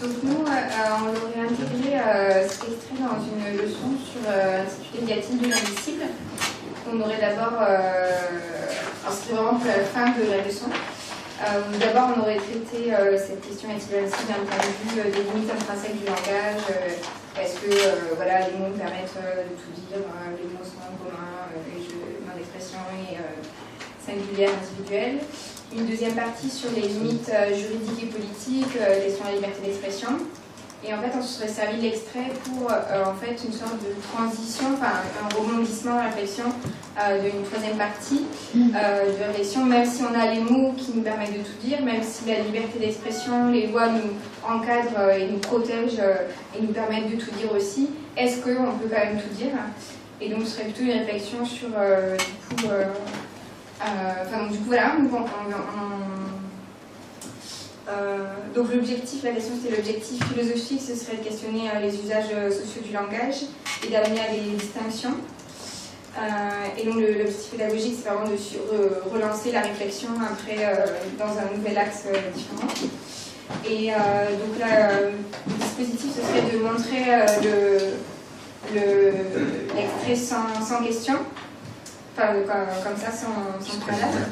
Donc nous, on aurait intégré cet extrait dans une leçon sur intitulée « Y a-t-il de l'indicible ?» On aurait d'abord, c'était vraiment pour la fin de la leçon. D'abord, on aurait traité cette question « est-il indicible ?» d'un point de vue des limites intrinsèques du langage. Est-ce que voilà, les mots permettent de tout dire, les mots sont en commun, les jeux d'expression et singulières, individuelles. Une deuxième partie sur les limites juridiques et politiques, question de la liberté d'expression. Et en fait, on se serait servi de l'extrait pour en fait, une sorte de transition, enfin un rebondissement, réflexion d'une troisième partie de réflexion, même si on a les mots qui nous permettent de tout dire, même si la liberté d'expression, les lois nous encadrent et nous protègent et nous permettent de tout dire aussi, est-ce qu'on peut quand même tout dire? Et donc, ce serait plutôt une réflexion sur, donc, du coup, voilà, donc l'objectif, la question c'était l'objectif philosophique, ce serait de questionner les usages sociaux du langage et d'amener à des distinctions. Et donc l'objectif pédagogique, c'est vraiment de relancer la réflexion après dans un nouvel axe différent. Et donc là, le dispositif, ce serait de montrer l'extrait sans question, enfin comme ça, sans préalable.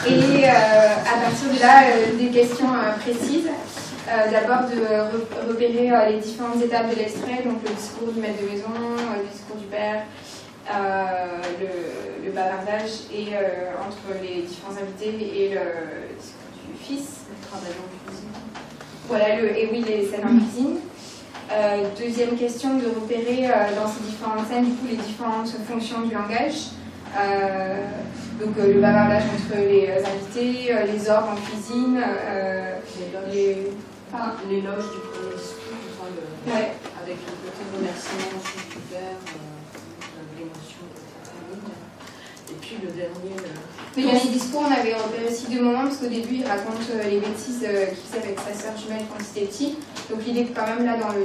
Et à partir de là, des questions précises. D'abord de repérer les différentes étapes de l'extrait, donc le discours du maître de maison, le discours du père, le bavardage et entre les différents invités et le discours du fils. Le travail en cuisine. Voilà, et oui, les scènes en cuisine. Deuxième question, de repérer dans ces différentes scènes du coup, les différentes fonctions du langage. Donc le bavardage entre les invités, les ordres en cuisine, l'éloge du premier discours, ouais. Avec le côté remerciement ensuite du père, l'émotion de sa famille. Et puis le dernier. Mais dans les discours, on avait repéré aussi deux moments, parce qu'au début, il raconte les bêtises qu'il faisait avec sa sœur jumelle quand il était petit. Donc l'idée que quand même là, dans le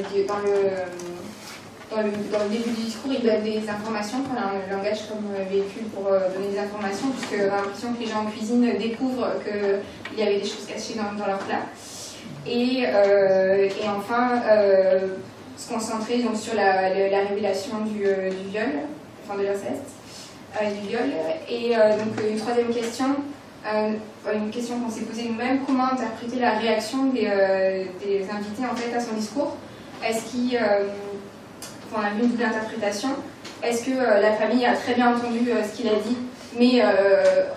début du discours, il donne des informations, enfin, un langage comme véhicule pour donner des informations, puisque on a l'impression que les gens en cuisine découvrent qu'il y avait des choses cachées dans leur plat. Et enfin, se concentrer donc, sur la révélation du viol, enfin de l'inceste, du viol. Et donc une troisième question, une question qu'on s'est posée nous-mêmes, comment interpréter la réaction des invités en fait, à son discours? Est-ce qu'il... on a vu une double interprétation. Est-ce que la famille a très bien entendu ce qu'il a dit, mais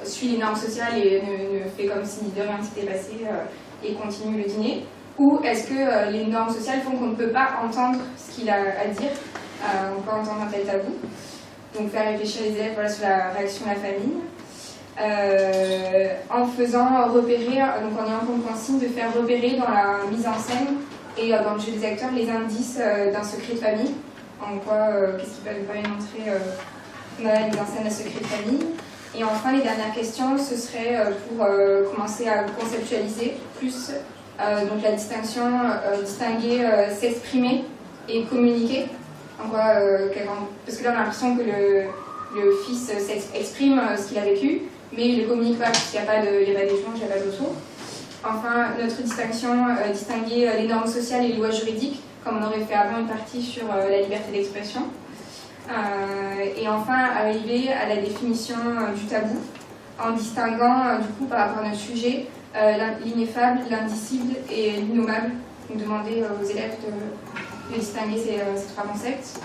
suit les normes sociales et ne fait comme si de rien ne s'était passé et continue le dîner? Ou est-ce que les normes sociales font qu'on ne peut pas entendre ce qu'il a à dire, on peut entendre un tel tabou? Donc faire réfléchir les élèves voilà, sur la réaction de la famille. En faisant repérer, donc en ayant comme consigne de faire repérer dans la mise en scène et dans le jeu des acteurs les indices d'un secret de famille. En quoi, qu'est-ce qui peut nous permettre de montrer dans la mise en scène un secret de famille. Et enfin, les dernières questions, ce serait pour commencer à conceptualiser plus donc la distinction, distinguer s'exprimer et communiquer. En quoi, parce que là, on a l'impression que le fils exprime ce qu'il a vécu, mais il ne le communique pas, puisqu'il n'y a pas d'échange, il n'y a pas de retour. Enfin, notre distinction, distinguer les normes sociales et les lois juridiques, comme on aurait fait avant une partie sur la liberté d'expression. Et enfin, arriver à la définition du tabou, en distinguant, du coup, par rapport à notre sujet, l'ineffable, l'indicible et l'innommable. Donc, demander aux élèves de distinguer ces trois concepts.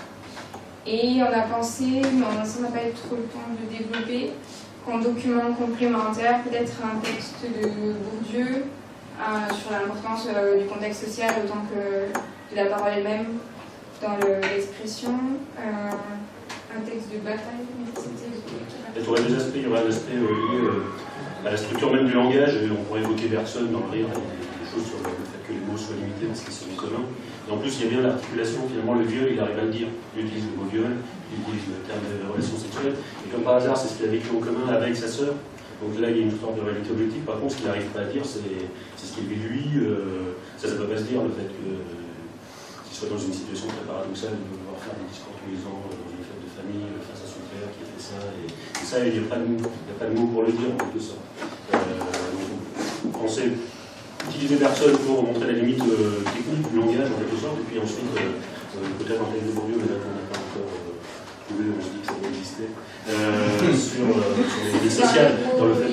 Et on a pensé, mais ça n'a pas eu trop le temps de développer, qu'en document complémentaire, peut-être un texte de Bourdieu sur l'importance du contexte social autant que de la parole elle-même dans l'expression, un texte de Bataille. Il y aurait des aspects, liés à la structure même du langage, et on pourrait évoquer Bergson dans le rire, des choses sur le fait que les mots soient limités parce qu'ils sont communs. Et en plus, il y a bien l'articulation, finalement, le viol, il arrive à le dire. Il utilise le mot viol, il utilise le terme de relation sexuelle, et comme par hasard, c'est ce qu'il a vécu en commun avec sa sœur. Donc là, il y a une sorte de réalité objective. Par contre, ce qu'il n'arrive pas à dire, c'est ce qu'il vit lui. Ça ne peut pas se dire, le fait qu'il soit dans une situation très paradoxale de devoir faire des discours tous les ans dans une fête de famille face à son père qui a fait ça. Et ça, il n'y a pas de mots pour le dire, en quelque sorte. Donc, pensez utiliser Bergson pour montrer la limite technique du langage en quelque sorte, et puis ensuite peut-être un texte de Bourdieu, mais là qu'on n'a pas encore trouvé, on se dit que ça doit exister, sur les sociales, dans le fait.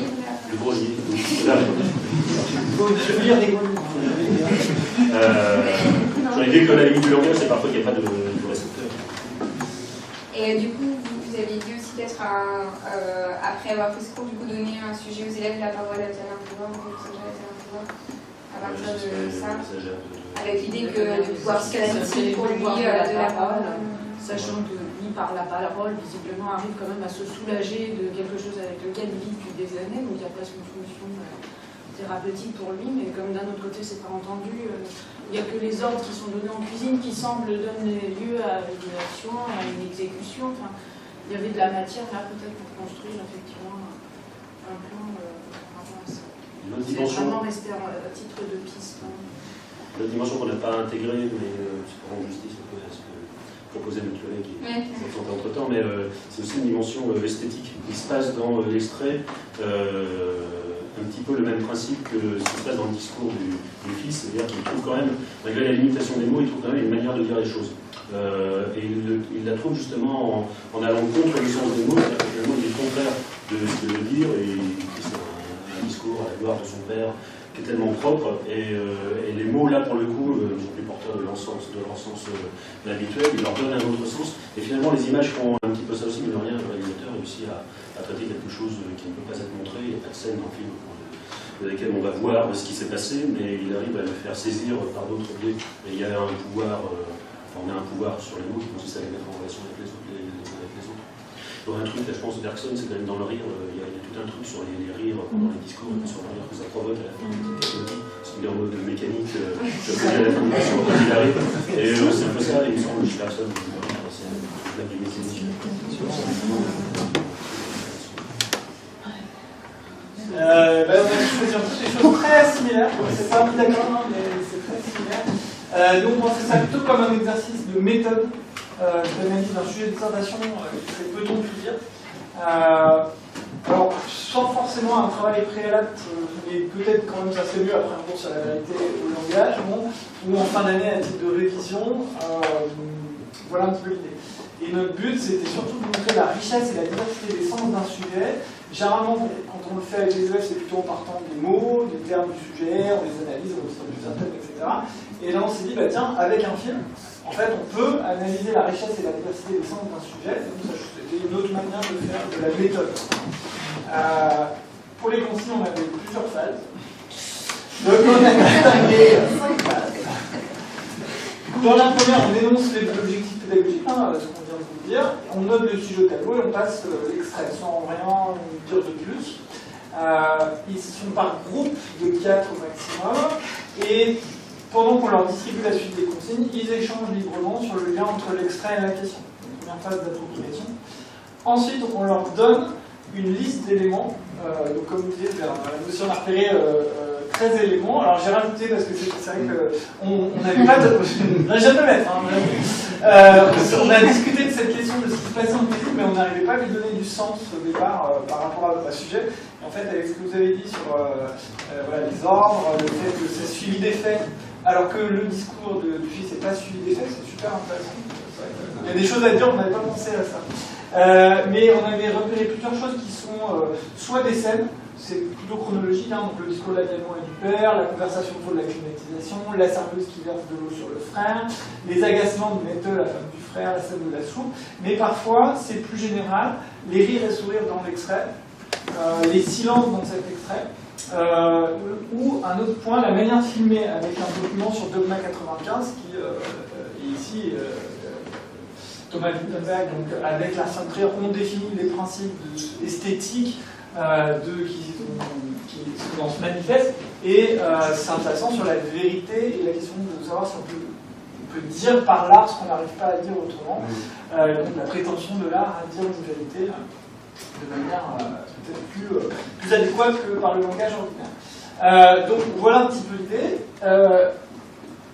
Le gros livre. Je veux lire des gros livres. J'en ai dit que la limite du langage, c'est parfois qu'il n'y a pas de récepteur. Et du coup, vous avez dit aussi peut-être, après avoir fait ce cours, du coup, donner un sujet aux élèves, la parole à un pouvoir, à partir de ça, avec l'idée de pouvoir se qualifier pour lui de la parole. Sachant que lui, par la parole, visiblement, arrive quand même à se soulager de quelque chose avec lequel il vit depuis des années, donc il y a presque une fonction thérapeutique pour lui, mais comme d'un autre côté, c'est pas entendu, il n'y a que les ordres qui sont donnés en cuisine qui semblent donner lieu à une action, à une exécution. Enfin, il y avait de la matière là, peut-être, pour construire effectivement un plan par rapport à ça. C'est vraiment resté à titre de piste. La dimension qu'on n'a pas intégrée, mais c'est pour rendre justice un peu à ce que proposait notre collègue qui s'est tenté entre temps, mais c'est aussi une dimension esthétique. Il se passe dans l'extrait un petit peu le même principe que ce qui se passe dans le discours du fils, c'est-à-dire qu'il trouve quand même, malgré la limitation des mots, il trouve quand même une manière de dire les choses. Et il la trouve justement en allant contre le sens des mots, c'est-à-dire que finalement il est contraire de ce qu'il veut dire, et c'est un discours à la gloire de son père, qui est tellement propre, et les mots là pour le coup sont plus porteurs de leur sens habituel, ils leur donnent un autre sens, et finalement les images font un petit peu ça aussi, mais de rien, le réalisateur réussit à traiter quelque chose qui ne peut pas être montré, il n'y a pas de scène dans le film dans laquelle on va voir ce qui s'est passé, mais il arrive à le faire saisir par d'autres biais, et il y a un pouvoir, on a un pouvoir sur les mots qui consiste à les mettre en relation avec les autres. Donc un truc, là, je pense, Bergson, c'est quand même dans le rire, il y a tout un truc sur les rires pendant les discours, sur le rire que ça provoque à la fin du petit, parce qu'il est en mode mécanique, à la fin du discours quand il arrive. Et c'est un peu ça, il me semble, chez Bergson, c'est un blague du mécanique. On a choisi en plus des choses très similaires, c'est pas un d'accord, mais c'est très similaire. Donc on fait ça plutôt comme un exercice de méthode. D'analyse d'un sujet de dissertation, c'est peut-on plus dire. Alors, sans forcément un travail préalable, mais peut-être quand même ça serait mieux après un cours sur la vérité au langage, ou en fin d'année à titre de révision. Voilà un petit peu l'idée. Et notre but, c'était surtout de montrer la richesse et la diversité des sens d'un sujet. Généralement, quand on le fait avec les élèves, c'est plutôt en partant des mots, des termes du sujet, on les analyse, on les distribue certaines, etc. Et là, on s'est dit, bah tiens, avec un film, en fait, on peut analyser la richesse et la diversité des sens d'un sujet. Donc, ça, c'était une autre manière de faire de la méthode. Pour les consignes, on avait plusieurs phases. Donc, on a distingué 5 phases. Dans la première, on énonce l'objectif pédagogique, ce qu'on vient de vous dire. On note le sujet au tableau et on passe l'extrait sans rien dire de plus. Ils sont par groupe de 4 au maximum. Et pendant qu'on leur distribue la suite des consignes, ils échangent librement sur le lien entre l'extrait et la question. Une première phase d'appropriation. Ensuite, on leur donne une liste d'éléments. Donc, comme vous disiez, on a repéré 13 éléments. Alors, j'ai rajouté parce que c'est vrai qu'on n'avait pas de. Je viens de le mettre. On a discuté de cette question de ce qui se passait en cuisine, mais on n'arrivait pas à lui donner du sens au départ par rapport à ce sujet. Et en fait, avec ce que vous avez dit sur les ordres, le fait que c'est suivi des faits, alors que le discours du fils n'est pas suivi des faits, c'est super intéressant. Il y a des choses à dire, on n'avait pas pensé à ça. Mais on avait repéré plusieurs choses qui sont soit des scènes, c'est plutôt chronologique, donc le discours de l'avènement et du père, la conversation autour de la climatisation, la serveuse qui verse de l'eau sur le frère, les agacements de Mette, la femme du frère, la scène de la soupe, mais parfois, c'est plus général, les rires et sourires dans l'extrait, les silences dans cet extrait, ou un autre point, la manière de filmer avec un document sur Dogma 95, qui est ici... Thomas Wittenberg, donc avec la von Trier, on définit les principes esthétiques qui sont dans ce manifeste, et c'est intéressant sur la vérité et la question de savoir si on peut dire par l'art ce qu'on n'arrive pas à dire autrement, donc la prétention de l'art à dire une vérité de manière peut-être plus adéquate que par le langage ordinaire. Donc voilà un petit peu l'idée.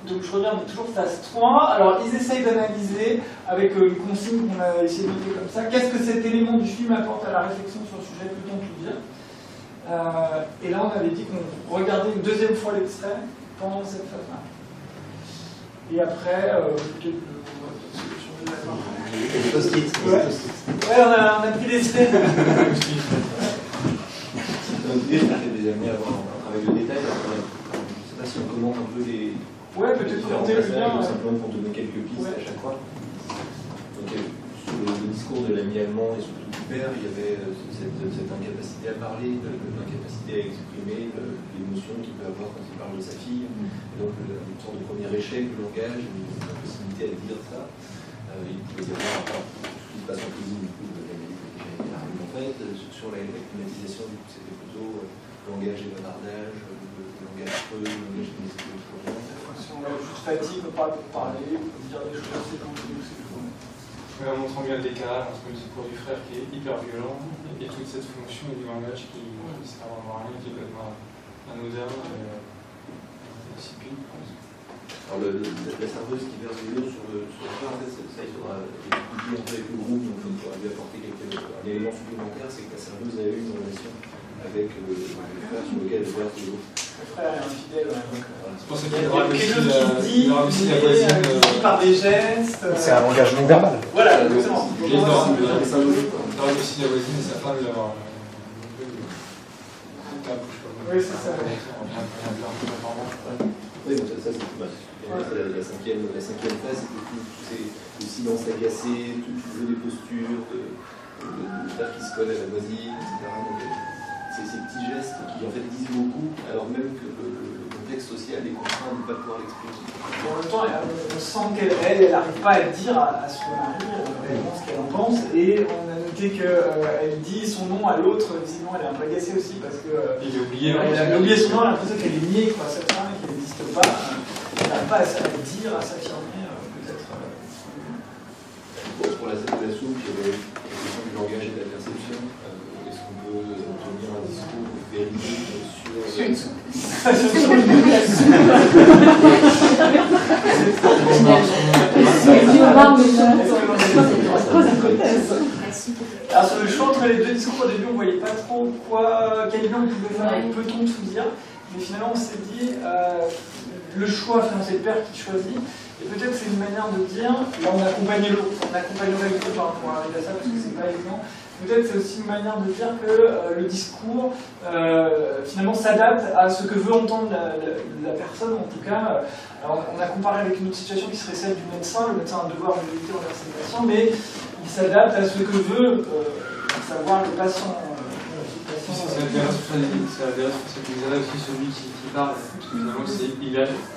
Donc je reviens, toujours phase 3. Alors ils essayent d'analyser avec une consigne qu'on a essayé de noter comme ça. Qu'est-ce que cet élément du film apporte à la réflexion sur le sujet, peut-on tout dire ? Et là, on avait dit qu'on regardait une deuxième fois l'extrait pendant cette phase-là. Et après, peut-être changer la fin. Les post-it. Ouais, on a pris des scènes. J'ai déjà mis à voir un travail de détail. Alors, je ne sais pas si on commente un peu les. Ouais, peut-être différents présenter le passages, lien. simplement pour donner quelques pistes à chaque fois. Donc, sur le discours de l'ami allemand et surtout du père, il y avait cette incapacité à parler, l'incapacité à exprimer l'émotion qu'il peut avoir quand il parle de sa fille. Et donc, une sorte de premier échec du langage, une impossibilité à dire ça. Il pouvait y avoir ce qui se passe en cuisine, du coup, en fait, sur la climatisation, c'était plutôt le langage et le bavardage, le langage creux, le langage qui nécessite le projet. Si on a juste fatigue, on peut pas parler, on peut dire des choses assez gentilles, c'est tout. En montrant bien le décalage entre le discours du frère qui est hyper violent et toute cette fonction du langage qui sert vraiment à rien, qui est complètement anodin et insipide. Alors la serveuse qui verse de l'eau sur le frère, en fait, ça il faudra expliquer un peu avec le groupe, donc il faudra lui apporter un élément supplémentaire, c'est que la serveuse a eu une relation avec le frère sur lequel elle verse de l'eau. Le frère est infidèle, donc. C'est pour ça Il y qu'il a quelque chose qui dit, la voisine. par des gestes. C'est un langage non verbal. Voilà, exactement. Il y aura aussi la voisine et sa femme d'avoir. Oui, c'est ça. Oui, donc ça c'est tout. La cinquième phase, c'est tout le silence agacé, tout le jeu des postures, le frère qui se colle à la voisine, etc. Donc, c'est ces petits gestes qui en fait disent beaucoup, alors même que le contexte social est contraint de ne pas pouvoir l'exprimer. En même temps, on sent qu'elle n'arrive pas à dire à son mari réellement ce qu'elle en pense, et on a noté qu'elle dit son nom à l'autre, visiblement elle est un peu agacée aussi parce que. Il a oublié. Elle a oublié son nom, elle a l'impression qu'elle est niée, quoi, cette femme, et qu'elle n'existe pas. Elle n'arrive pas à dire, à s'affirmer, peut-être. Bon, pour la scène de la soupe, il y avait la question du langage et de la perception. Est-ce qu'on peut tenir un discours véridique sur une soupe? Alors sur le choix entre les deux discours, au début on ne voyait pas trop quel lien on pouvait faire, peut-on tout dire, mais finalement on s'est dit, le choix, finalement c'est le père qui choisit, et peut-être c'est une manière de dire, là on accompagnerait le copain pour arriver à ça, parce que c'est pas évident, peut-être c'est aussi une manière de dire que le discours finalement s'adapte à ce que veut entendre la personne, en tout cas. Alors on a comparé avec une autre situation qui serait celle du médecin. Le médecin a un devoir de vérité envers ses patients, mais il s'adapte à ce que veut savoir le patient. C'est intéressant, c'est qu'ils adaptent aussi celui qui parle. Parce que finalement,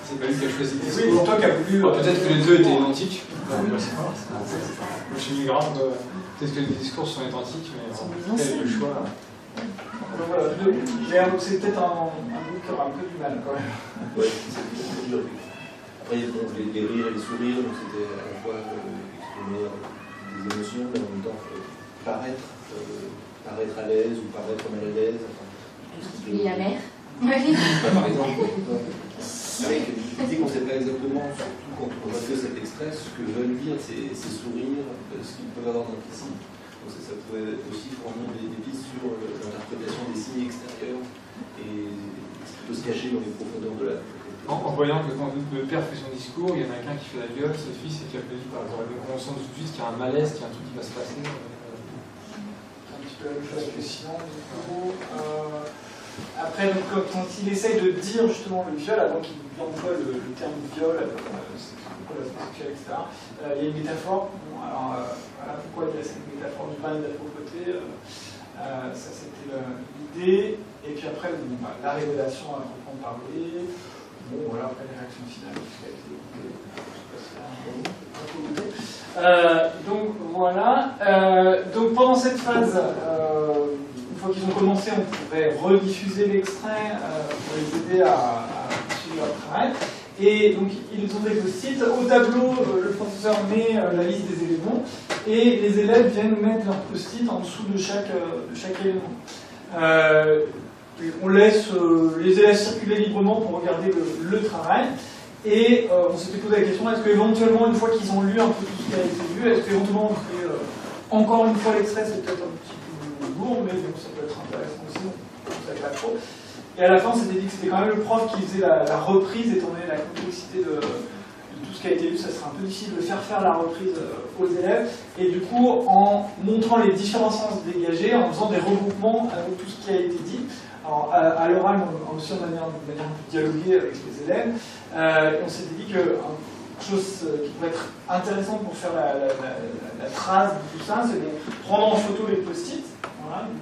c'est pas lui qui a choisi le discours. Oui, pour toi qui a voulu. Peut-être que les deux étaient identiques. Moi, je suis migrant, peut-être que les discours sont identiques, mais le choix. Voilà, c'est peut-être un bout qui aura un peu du mal quand même. Oui, c'est peut-être dur. Après, les rires et les sourires, donc c'était à la fois exprimer des émotions, mais en même temps paraître à l'aise ou paraître mal à l'aise. Et la mère. Par exemple, avec la difficulté qu'on ne sait pas exactement, surtout quand on voit que cet extrait, ce que veulent dire ces sourires, ce qu'ils peuvent avoir d'implicite. Donc ça pouvait aussi fournir des pistes sur l'interprétation des signes extérieurs et ce qui peut se cacher dans les profondeurs de la. En voyant que quand le père fait son discours, il y en a qu'un qui fait la gueule, cette fille, c'est qui applaudit par exemple. Donc on sent tout de suite qu'il y a un malaise, qu'il y a un truc qui va se passer. Un petit peu la même chose que sinon, du coup. Après, donc, quand il essaye de dire justement le viol, avant qu'il emploie le terme viol, c'est quoi la sexuelle, etc., il y a une métaphore. Bon, alors, voilà pourquoi il y a cette métaphore du bain et de la pauvreté. Ça, c'était l'idée. Et puis après, bon, la révélation à proprement parler. Bon, voilà, après les réactions finales, tout ce qui a été donc voilà. Donc pendant cette phase, une fois qu'ils ont commencé, on pouvait rediffuser l'extrait pour les aider à suivre leur travail. Et donc ils ont des post-it. Au tableau, le professeur met la liste des éléments et les élèves viennent mettre leur post-it en dessous de chaque élément. On laisse les élèves circuler librement pour regarder le travail. Et on s'était posé la question, est-ce qu'éventuellement, une fois qu'ils ont lu un peu tout ce qui a été vu, est-ce qu'éventuellement on fait encore une fois l'extrait, c'est peut-être un petit peu lourd, mais bon, ça peut être intéressant aussi. On fait pas trop. Et à la fin, on s'était dit que c'était quand même le prof qui faisait la reprise, étant donné la complexité de tout ce qui a été lu, ça serait un peu difficile de faire la reprise aux élèves. Et du coup, en montrant les différents sens dégagés, en faisant des regroupements avec tout ce qui a été dit, alors, à l'oral, aussi de manière de dialoguer avec les élèves, on s'était dit que quelque chose qui pourrait être intéressant pour faire la trace de tout ça, c'est de prendre en photo les post-it,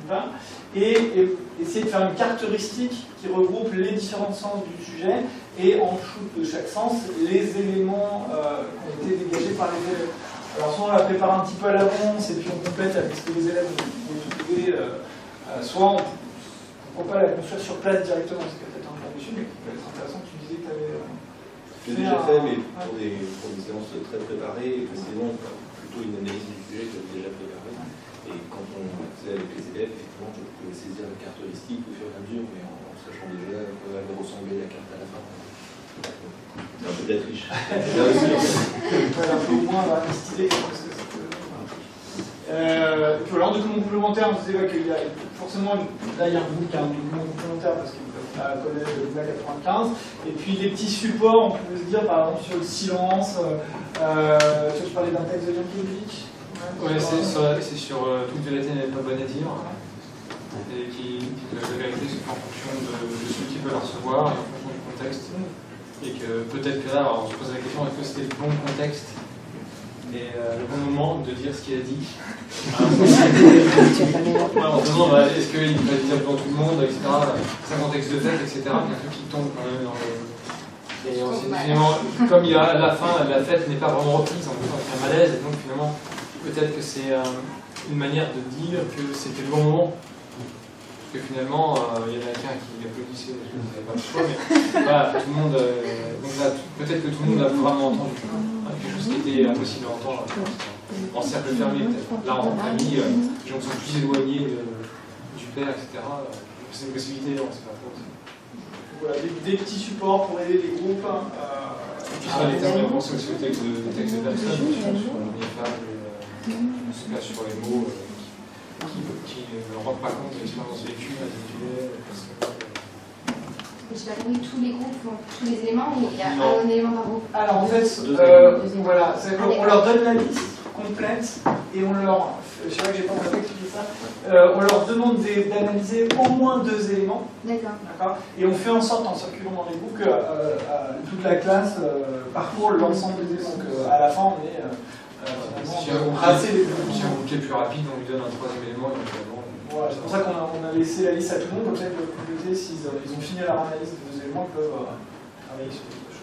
voilà, et essayer de faire une caractéristique qui regroupe les différents sens du sujet et en dessous de chaque sens les éléments qui ont été dégagés par les élèves. Alors soit on la prépare un petit peu à l'avance et puis on complète avec ce que les élèves ont trouvé, soit on ne peut pas la construire sur place directement, parce qu'il y a peut-être un plan dessus, mais ça peut être intéressant. Tu disais que tu avais... Je l'ai déjà fait, mais pour des séances très préparées, et précisément plutôt une analyse du sujet que j'avais déjà préparé. Et quand on faisait avec les élèves, effectivement, je pouvais saisir la caractéristique au fur et à mesure, mais en sachant déjà à quoi allait ressembler la carte à la fin. C'est un peu de la triche. Un peu au moins stylé. Et puis alors, en document complémentaire, on se disait qu'il y a forcément, là il y a un groupe qui a un document complémentaire parce qu'ils peuvent pas connaître le Luna 95. Et puis les petits supports, on peut se dire par exemple sur le silence, tu parlais d'un texte de Yankovic. Ouais, c'est sur toute vérité n'est pas bonne à dire. Et la vérité se fait en fonction de celui qui peut la recevoir et en fonction du contexte. Et que peut-être que là, on se pose la question, est-ce que c'était le bon contexte et le bon moment de dire ce qu'il a dit. En se demandant est-ce qu'il va dire devant tout le monde, etc. C'est un contexte de fête, etc. Il y a un truc qui tombe quand même dans le... Et on s'est dit finalement, comme il y a à la fin, la fête n'est pas vraiment reprise, on peut faire un malaise, et donc finalement, peut-être que c'est une manière de dire que c'était le bon moment. Parce que finalement, il y en a qu'un qui applaudissait, parce que vous n'avez pas le choix, mais voilà, tout le monde. Donc là, peut-être que tout le monde a vraiment entendu. Quelque chose qui était impossible à entendre en cercle fermé, peut-être. Là, en famille, les gens sont plus éloignés du père, etc. C'est une possibilité, on ne sait pas trop. Voilà, des petits supports pour aider les groupes. Les termes, on pense aussi aux textes de personnes, sur l'omniphage, sur les mots qui ne rendent pas compte de l'expérience vécue, individuelle, personnelle. Je sais pas, oui, tous les groupes font tous les éléments ou il y a un élément par groupe? Alors en fait, voilà, on leur donne la liste complète et on leur, je sais pas que j'ai pas encore expliqué ça, on leur demande d'analyser au moins 2 éléments. D'accord. Et on fait en sorte, en circulant dans les groupes, que toute la classe parcourt l'ensemble des éléments. Donc à la fin, on est si un groupe qui est plus rapide, on lui donne un 3e élément. Voilà, c'est pour ça qu'on a laissé la liste à tout le monde, comme ça ils peuvent compléter s'ils ont fini leur analyse de 2 éléments, ils peuvent travailler sur autre chose.